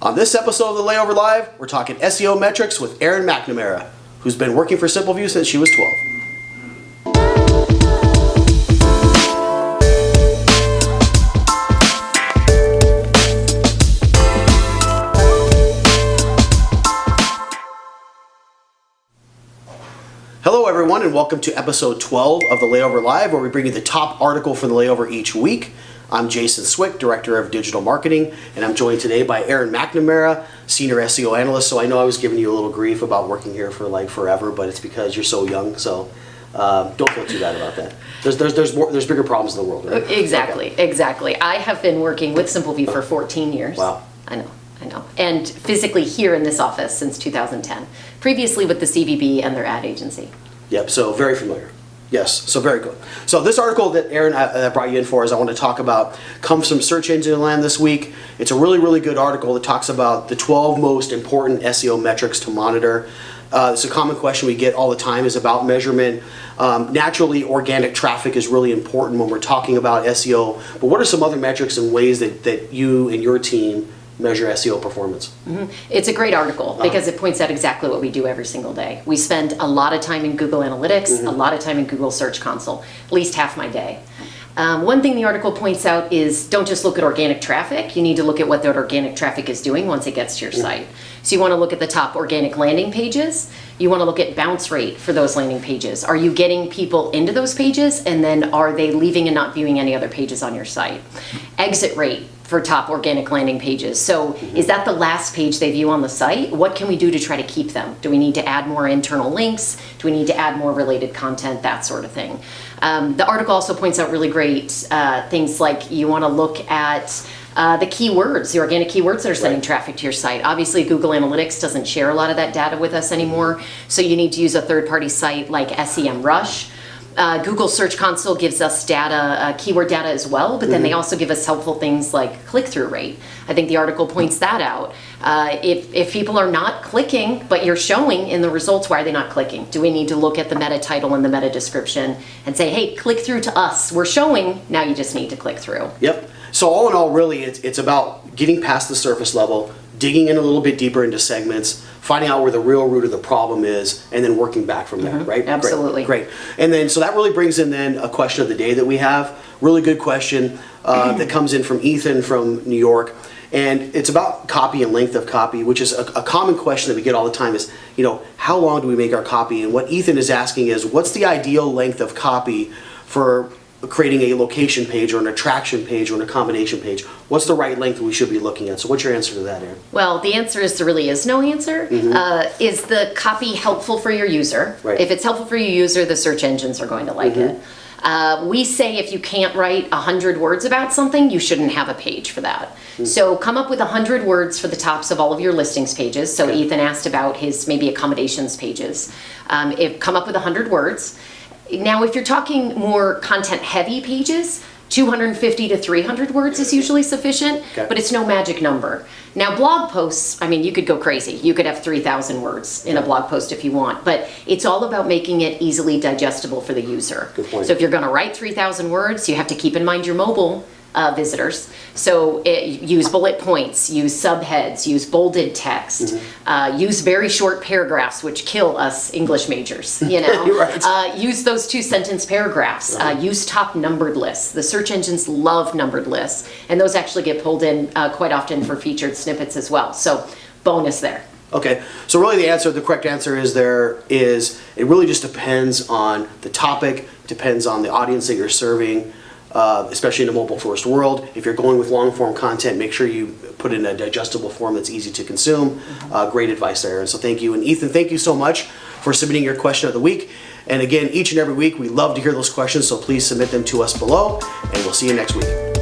On this episode of the Layover Live, we're talking SEO metrics with Erin McNamara, who's been working for SimpleView since she was 12. Hello everyone and welcome to episode 12 of the Layover Live, where we bring you the top article for the layover each week. I'm Jason Swick, Director of Digital Marketing, and I'm joined today by Erin McNamara, Senior SEO Analyst. So I know I was giving you a little grief about working here for like forever, but it's because you're so young, so don't feel too bad about that. There's bigger problems in the world, right? Exactly. I have been working with SimpleView for 14 years. Wow. I know. And physically here in this office since 2010. Previously with the CVB and their ad agency. Yep, so very familiar. Yes, so very good. So this article that Erin brought you in for is I want to talk about comes from Search Engine Land this week. It's a really, really good article that talks about the 12 most important SEO metrics to monitor. It's a common question we get all the time is about measurement. Naturally, organic traffic is really important when we're talking about SEO, but what are some other metrics and ways that you and your team measure SEO performance? Mm-hmm. It's a great article because it points out exactly what we do every single day. We spend a lot of time in Google Analytics, a lot of time in Google Search Console, at least half my day. One thing the article points out is don't just look at organic traffic, you need to look at what that organic traffic is doing once it gets to your site. So you want to look at the top organic landing pages, you want to look at bounce rate for those landing pages. Are you getting people into those pages, and then are they leaving and not viewing any other pages on your site? Exit rate for top organic landing pages. So is that the last page they view on the site? What can we do to try to keep them? Do we need to add more internal links? Do we need to add more related content? That sort of thing. The article also points out really great things like you want to look at the keywords, the organic keywords that are sending traffic to your site. Obviously, Google Analytics doesn't share a lot of that data with us anymore, so you need to use a third-party site like SEMrush. Google Search Console gives us data, keyword data as well, but then they also give us helpful things like click-through rate. I think the article points that out. If people are not clicking, but you're showing in the results, why are they not clicking? Do we need to look at the meta title and the meta description and say, hey, click through to us. We're showing, now you just need to click through. Yep. So all in all, really, it's about getting past the surface level, digging in a little bit deeper into segments, finding out where the real root of the problem is, and then working back from there, right? Absolutely. Great. And then, so that really brings in then a question of the day that we have. Really good question that comes in from Ethan from New York. And it's about copy and length of copy, which is a common question that we get all the time is, how long do we make our copy? And what Ethan is asking is, what's the ideal length of copy for creating a location page or an attraction page or an accommodation page? What's the right length we should be looking at? So what's your answer to that, Erin? Well, the answer is there really is no answer. Is the copy helpful for your user? Right. If it's helpful for your user, the search engines are going to like it. We say if you can't write 100 words about something, you shouldn't have a page for that. So come up with 100 words for the tops of all of your listings pages. So Ethan asked about his maybe accommodations pages. Come up with 100 words. Now, if you're talking more content-heavy pages, 250 to 300 words is usually sufficient, but it's no magic number. Now, blog posts, you could go crazy. You could have 3,000 words in a blog post if you want, but it's all about making it easily digestible for the user. Good point. So if you're going to write 3,000 words, you have to keep in mind your mobile visitors. So use bullet points, use subheads, use bolded text, use very short paragraphs, which kill us English majors, Right. Use those 2-sentence paragraphs, use top numbered lists. The search engines love numbered lists, and those actually get pulled in quite often for featured snippets as well. So bonus there. Okay, so really the correct answer is it really just depends on the topic, depends on the audience that you're serving. Especially in a mobile-first world. If you're going with long-form content, make sure you put it in a digestible form that's easy to consume. Great advice there, and so thank you. And Ethan, thank you so much for submitting your question of the week. And again, each and every week, we love to hear those questions, so please submit them to us below, and we'll see you next week.